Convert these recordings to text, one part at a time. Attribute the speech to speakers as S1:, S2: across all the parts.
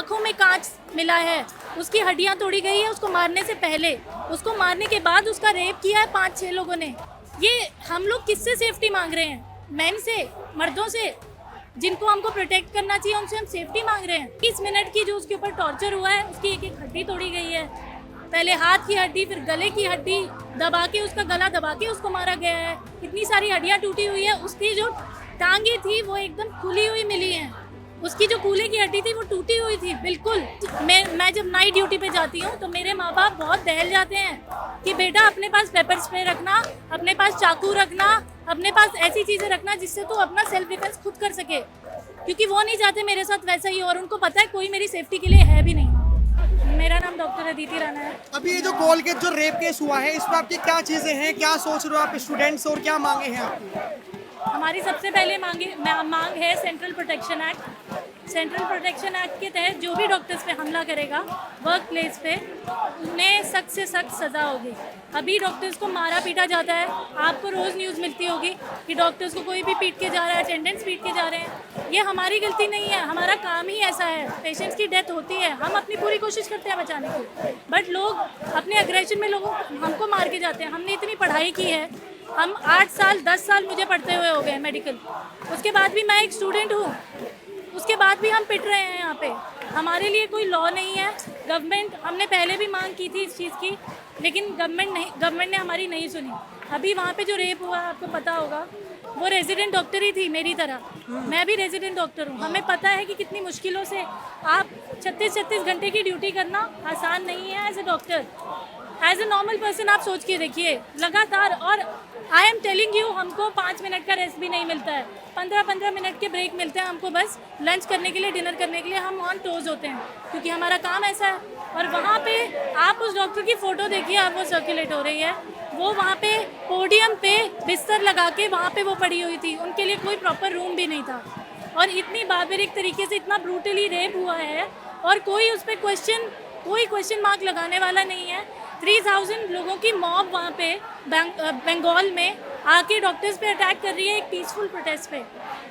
S1: आंखों में कांच मिला है, उसकी हड्डियां तोड़ी गई है उसको मारने से पहले, उसको मारने के बाद उसका रेप किया है 5-6 लोगों ने। ये हम लोग किससे सेफ्टी मांग रहे हैं? मैन से, मर्दों से, जिनको हमको प्रोटेक्ट करना चाहिए उनसे हम सेफ्टी मांग रहे हैं। 30 मिनट की जो उसके ऊपर टॉर्चर हुआ है, उसकी एक एक हड्डी तोड़ी गई है, पहले हाथ की हड्डी फिर गले की हड्डी दबा के, उसका गला दबा के उसको मारा गया है। इतनी सारी हड्डियां टूटी हुई है, उसकी जो टांगे थी वो एकदम खुली हुई मिली हैं, उसकी जो कूल्हे की हड्डी थी वो टूटी हुई थी बिल्कुल। मैं जब नाइट ड्यूटी पे जाती हूँ तो मेरे माँ बाप बहुत दहल जाते हैं कि बेटा अपने पास पेपर स्प्रे रखना, अपने पास चाकू रखना, अपने पास ऐसी चीज़ें रखना जिससे तू अपना सेल्फ डिफेंस खुद कर सके, क्योंकि वो नहीं चाहते मेरे साथ वैसा ही, और उनको पता है कोई मेरी सेफ्टी के लिए है भी नहीं। मेरा नाम डॉक्टर अदिति राणा है।
S2: अभी ये जो कोलगेट जो रेप केस हुआ है, इसमें आपकी क्या चीजें हैं, क्या सोच रहे हो आप स्टूडेंट्स, और क्या मांगे हैं आपकी?
S1: हमारी सबसे पहले मांग है central protection act. Central protection act के तहत जो भी डॉक्टर्स पे हमला करेगा वर्क प्लेस पे, उन्हें सख्त से सख्त सज़ा होगी। अभी डॉक्टर्स को मारा पीटा जाता है, आपको रोज़ न्यूज़ मिलती होगी कि डॉक्टर्स को कोई भी पीट के जा रहा है, अटेंडेंट्स पीट के जा रहे हैं। ये हमारी गलती नहीं है, हमारा काम ही ऐसा है, पेशेंट्स की डेथ होती है, हम अपनी पूरी कोशिश करते हैं बचाने की, बट लोग अपने अग्रेशन में लोगों हमको मार के जाते हैं। हमने इतनी पढ़ाई की है, हम 8 साल 10 साल मुझे पढ़ते हुए हो गए मेडिकल, उसके बाद भी मैं एक स्टूडेंट हूँ, उसके बाद भी हम पिट रहे हैं यहाँ पे। हमारे लिए कोई लॉ नहीं है। गवर्नमेंट, हमने पहले भी मांग की थी इस चीज़ की, लेकिन गवर्नमेंट ने हमारी नहीं सुनी। अभी वहाँ पे जो रेप हुआ आपको पता होगा, वो रेजिडेंट डॉक्टर ही थी मेरी तरह, मैं भी रेजिडेंट डॉक्टर हूँ। हमें पता है कि कितनी मुश्किलों से आप 36-36 घंटे की ड्यूटी करना आसान नहीं है as a doctor. As a normal person आप सोच के देखिए लगातार, और आई एम टेलिंग यू, हमको 5 मिनट का रेस्ट भी नहीं मिलता है, 15-15 मिनट के ब्रेक मिलते हैं हमको, बस लंच करने के लिए, डिनर करने के लिए हम ऑन टोज होते हैं, क्योंकि हमारा काम ऐसा है। और वहाँ पे आप उस डॉक्टर की फ़ोटो देखिए, अब वो सर्कुलेट हो रही है, वो वहाँ पे पोडियम पे बिस्तर लगा के वहाँ पे वो पड़ी हुई थी, उनके लिए कोई प्रॉपर रूम भी नहीं था, और इतनी बार्बरिक तरीके से इतना ब्रूटली रेप हुआ है, और कोई उस पर कोई क्वेश्चन मार्क लगाने वाला नहीं है। 3000 लोगों की मॉब वहाँ पे बंगाल में आके डॉक्टर्स पे अटैक कर रही है एक पीसफुल प्रोटेस्ट पे।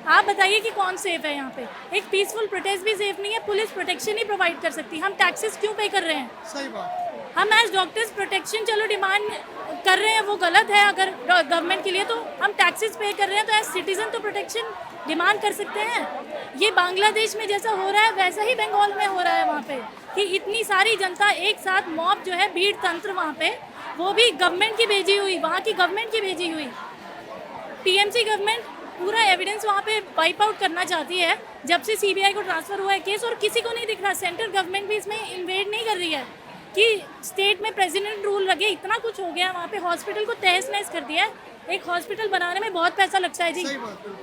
S1: आप बताइए कि कौन सेफ है यहाँ पे? एक पीसफुल प्रोटेस्ट भी सेफ नहीं है, पुलिस प्रोटेक्शन ही प्रोवाइड कर सकती है। हम टैक्सेस क्यों पे कर रहे हैं?
S2: सही बात।
S1: हम एज डॉक्टर्स प्रोटेक्शन चलो डिमांड कर रहे हैं, वो गलत है अगर गवर्नमेंट के लिए, तो हम टैक्सेस पे कर रहे हैं, तो एज सिटीजन तो प्रोटेक्शन डिमांड कर सकते हैं। ये बांग्लादेश में जैसा हो रहा है वैसा ही बंगाल में हो रहा है वहाँ पे, कि इतनी सारी जनता एक साथ, मॉब जो है, भीड़ तंत्र वहाँ पे, वो भी गवर्नमेंट की भेजी हुई, वहाँ की गवर्नमेंट की भेजी हुई। टीएमसी गवर्नमेंट पूरा एविडेंस वहाँ पे वाइप आउट करना चाहती है जब से सीबीआई को ट्रांसफ़र हुआ है केस, और किसी को नहीं दिख रहा। सेंट्रल गवर्नमेंट भी इसमें इन्वेड नहीं कर रही है कि स्टेट में प्रेसिडेंट रूल लगे। इतना कुछ हो गया वहाँ पे, हॉस्पिटल को तहस नहस कर दिया है। एक हॉस्पिटल बनाने में बहुत पैसा लगता है जी,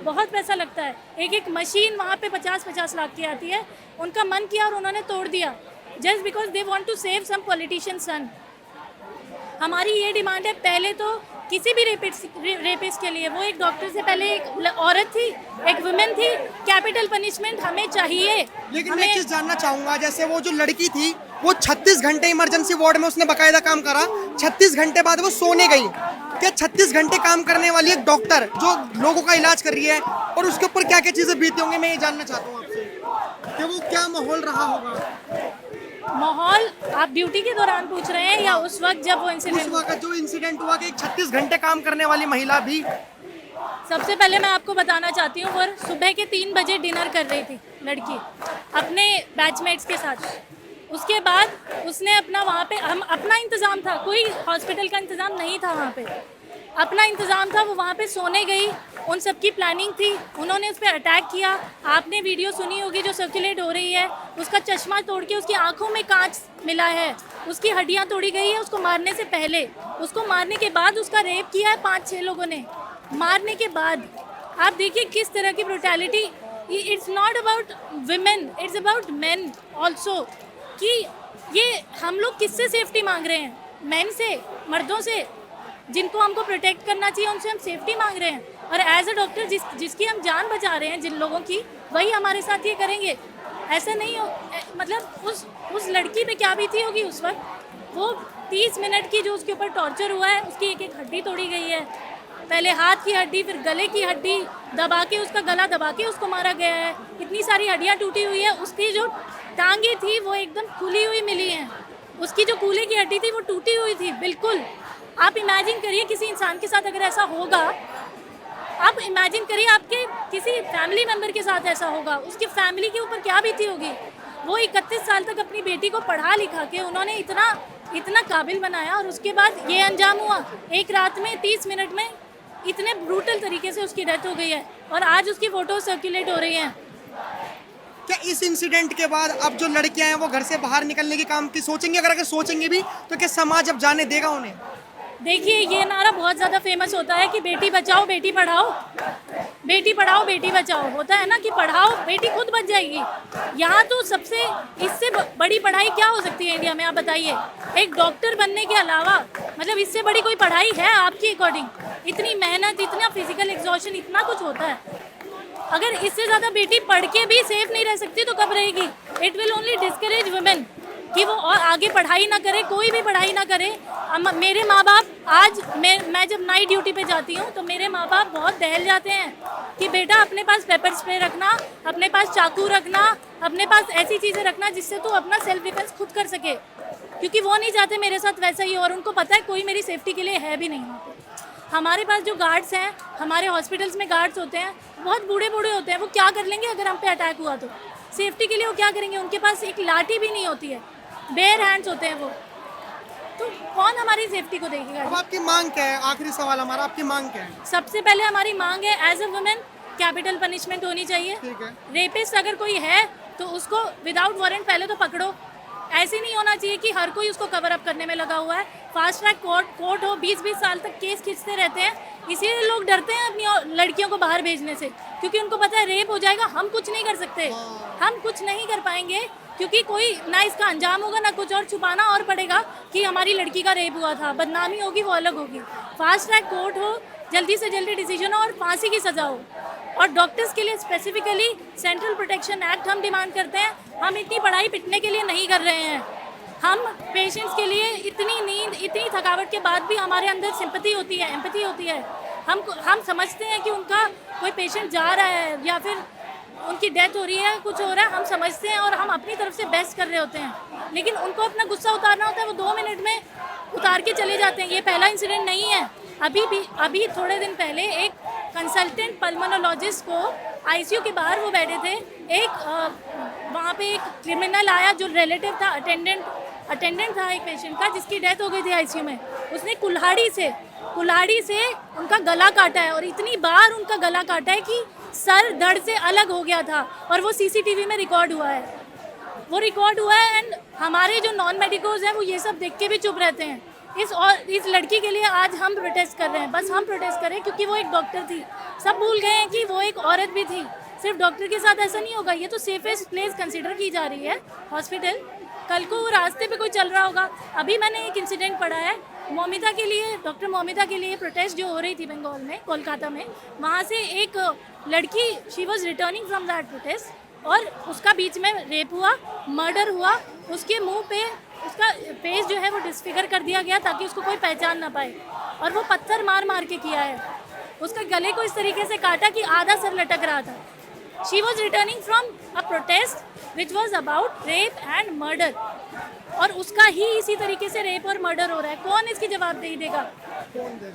S1: बहुत पैसा लगता है। एक मशीन वहाँ पे 50-50 लाख की आती है। उनका मन किया और उन्होंने तोड़ दिया, just because they want to save some politician son. हमारी ये डिमांड है, पहले तो किसी भी रेपिस्ट के लिए, वो एक डॉक्टर से पहले एक औरत थी, एक वुमेन थी, कैपिटल पनिशमेंट हमें चाहिए।
S2: लेकिन मैं एक चीज जानना चाहूंगा, जैसे वो जो लड़की थी वो 36 घंटे इमरजेंसी वार्ड में उसने बकायदा काम करा, 36 घंटे बाद वो सोने गई। क्या 36 घंटे काम करने वाली एक डॉक्टर जो लोगों का इलाज कर रही है, और उसके ऊपर क्या क्या चीजें बीती होंगी, मैं ये जानना चाहता हूँ आपसे कि वो क्या माहौल रहा होगा?
S1: माहौल आप ड्यूटी के दौरान पूछ रहे हैं या उस वक्त जब वो इंसिडेंट?
S2: उस वक्त जो इंसिडेंट हुआ कि एक 36 घंटे काम करने वाली महिला भी।
S1: सबसे पहले मैं आपको बताना चाहती हूँ, और सुबह के 3 बजे डिनर कर रही थी लड़की अपने बैचमेट्स के साथ। उसके बाद उसने अपना वहाँ पे, हम अपना इंतज़ाम था, कोई हॉस्पिटल का इंतज़ाम नहीं था वहाँ पे, अपना इंतज़ाम था, वो वहाँ पे सोने गई, उन सब की प्लानिंग थी, उन्होंने उस पर अटैक किया। आपने वीडियो सुनी होगी जो सर्कुलेट हो रही है, उसका चश्मा तोड़ के उसकी आंखों में कांच मिला है, उसकी हड्डियां तोड़ी गई है उसको मारने से पहले, उसको मारने के बाद उसका रेप किया है 5-6 लोगों ने, मारने के बाद। आप देखिए किस तरह की brutality. It's not about women, it's about main also, कि ये हम लोग किससे सेफ्टी मांग रहे हैं? मैन से, मर्दों से, जिनको हमको प्रोटेक्ट करना चाहिए उनसे हम सेफ्टी मांग रहे हैं। और एज अ डॉक्टर जिसकी हम जान बचा रहे हैं, जिन लोगों की, वही हमारे साथ ये करेंगे। ऐसा नहीं हो, मतलब उस लड़की पे क्या बीती होगी उस वक्त। वो 30 मिनट की जो उसके ऊपर टॉर्चर हुआ है, उसकी एक एक हड्डी तोड़ी गई है, पहले हाथ की हड्डी फिर गले की हड्डी दबा के, उसका गला दबा के उसको मारा गया है। इतनी सारी हड्डियाँ टूटी हुई है, उसकी जो टांगे थी वो एकदम खुली हुई मिली हैं, उसकी जो कूल्हे की हड्डी थी वो टूटी हुई थी बिल्कुल। आप इमेजिन करिए किसी इंसान के साथ अगर ऐसा होगा, आप इमेजिन करिए आपके किसी फैमिली मेम्बर के साथ ऐसा होगा, उसकी फैमिली के ऊपर क्या बीती होगी। वो 31 साल तक अपनी बेटी को पढ़ा लिखा के उन्होंने इतना काबिल बनाया और उसके बाद ये अंजाम हुआ। एक रात में 30 मिनट में इतने ब्रूटल तरीके से उसकी डेथ हो गई है और आज उसकी फ़ोटो सर्कुलेट हो रही हैं।
S2: क्या इस इंसिडेंट के बाद अब जो लड़कियां हैं वो घर से बाहर निकलने की काम की सोचेंगे? अगर सोचेंगे भी तो क्या समाज अब जाने देगा उन्हें?
S1: देखिए ये नारा बहुत ज़्यादा फेमस होता है कि बेटी बचाओ बेटी पढ़ाओ, बेटी पढ़ाओ बेटी बचाओ। होता है ना कि पढ़ाओ बेटी खुद बच जाएगी। यहाँ तो सबसे इससे बड़ी पढ़ाई क्या हो सकती है इंडिया में, आप बताइए। एक डॉक्टर बनने के अलावा मतलब इससे बड़ी कोई पढ़ाई है आपकी अकॉर्डिंग? इतनी मेहनत, इतना फिजिकल एग्जॉशन, इतना कुछ होता है। अगर इससे ज़्यादा बेटी पढ़ के भी सेफ नहीं रह सकती तो कब रहेगी? It will only discourage women कि वो और आगे पढ़ाई ना करे, कोई भी पढ़ाई ना करे। मेरे माँ बाप आज मैं जब नाइट ड्यूटी पे जाती हूँ तो मेरे माँ बाप बहुत दहल जाते हैं कि बेटा अपने पास पेपर स्प्रे रखना, अपने पास चाकू रखना, अपने पास ऐसी चीज़ें रखना जिससे तू अपना सेल्फ डिफेंस खुद कर सके, क्योंकि वो नहीं चाहते मेरे साथ वैसा ही हो और उनको पता है कोई मेरी सेफ्टी के लिए है भी नहीं वहाँ पे। हमारे पास जो गार्ड्स हैं, हमारे हॉस्पिटल्स में गार्ड्स होते हैं, बहुत बूढ़े बूढ़े होते हैं। वो क्या कर लेंगे अगर हम पे अटैक हुआ तो? सेफ्टी के लिए वो क्या करेंगे? उनके पास एक लाठी भी नहीं होती है, बेयर हैंड्स होते हैं वो। तो कौन हमारी सेफ्टी को देखेगा?
S2: अब आपकी मांग क्या है? आखिरी सवाल हमारा, आपकी मांग क्या है?
S1: सबसे पहले हमारी मांग है as a women capital punishment होनी चाहिए।
S2: ठीक है।
S1: रेपिस्ट अगर कोई है तो उसको विदाउट वारंट पहले तो पकड़ो। ऐसे नहीं होना चाहिए कि हर कोई उसको कवर अप करने में लगा हुआ है। फास्ट ट्रैक कोर्ट हो, 20-20 साल तक केस खींचते रहते हैं, इसीलिए लोग डरते हैं अपनी लड़कियों को बाहर भेजने से, क्योंकि उनको पता है रेप हो जाएगा, हम कुछ नहीं कर सकते, हम कुछ नहीं कर पाएंगे, क्योंकि कोई ना इसका अंजाम होगा ना कुछ, और छुपाना और पड़ेगा कि हमारी लड़की का रेप हुआ था, बदनामी होगी, वो अलग होगी। फास्ट ट्रैक कोर्ट हो, जल्दी से जल्दी डिसीजन हो और फांसी की सज़ा हो। और डॉक्टर्स के लिए स्पेसिफिकली सेंट्रल प्रोटेक्शन एक्ट हम डिमांड करते हैं। हम इतनी पढ़ाई पिटने के लिए नहीं कर रहे हैं, हम पेशेंट्स के लिए इतनी नींद, इतनी थकावट के बाद भी हमारे अंदर सिंपैथी होती है, एम्पैथी होती है। हम समझते हैं कि उनका कोई पेशेंट जा रहा है या फिर उनकी डेथ हो रही है, कुछ हो रहा है, हम समझते हैं और हम अपनी तरफ से बेस्ट कर रहे होते हैं, लेकिन उनको अपना गुस्सा उतारना होता है, वो 2 मिनट में उतार के चले जाते हैं। ये पहला इंसिडेंट नहीं है। अभी थोड़े दिन पहले एक कंसल्टेंट पल्मोनोलॉजिस्ट को आईसीयू के बाहर वो बैठे थे, वहाँ पे एक क्रिमिनल आया जो रिलेटिव था, अटेंडेंट था एक पेशेंट का जिसकी डेथ हो गई थी आईसीयू में। उसने कुल्हाड़ी से उनका गला काटा है और इतनी बार उनका गला काटा है कि सर धड़ से अलग हो गया था, और वो सीसीटीवी में रिकॉर्ड हुआ है। एंड हमारे जो नॉन मेडिकोज हैं वो ये सब देख के भी चुप रहते हैं। इस लड़की के लिए आज हम प्रोटेस्ट कर रहे हैं, बस हम प्रोटेस्ट कर रहे हैं क्योंकि वो एक डॉक्टर थी। सब भूल गए हैं कि वो एक औरत भी थी। सिर्फ डॉक्टर के साथ ऐसा नहीं होगा, ये तो सेफेस्ट प्लेस कंसिडर की जा रही है हॉस्पिटल। कल को वो रास्ते पे कोई चल रहा होगा। अभी मैंने एक इंसिडेंट पढ़ा है मोमिता के लिए, डॉक्टर मोमिता के लिए प्रोटेस्ट जो हो रही थी बंगाल में, कोलकाता में, वहाँ से एक लड़की, she was returning from that protest और उसका बीच में रेप हुआ, मर्डर हुआ। उसके मुंह पे उसका फेस जो है वो डिसफिगर कर दिया गया ताकि उसको कोई पहचान ना पाए, और वो पत्थर मार के किया है। उसके गले को इस तरीके से काटा कि आधा सर लटक रहा था। She was returning from a protest which was about rape and murder, और उसका ही इसी तरीके से रेप और मर्डर हो रहा है। कौन इसकी जवाबदेही देगा?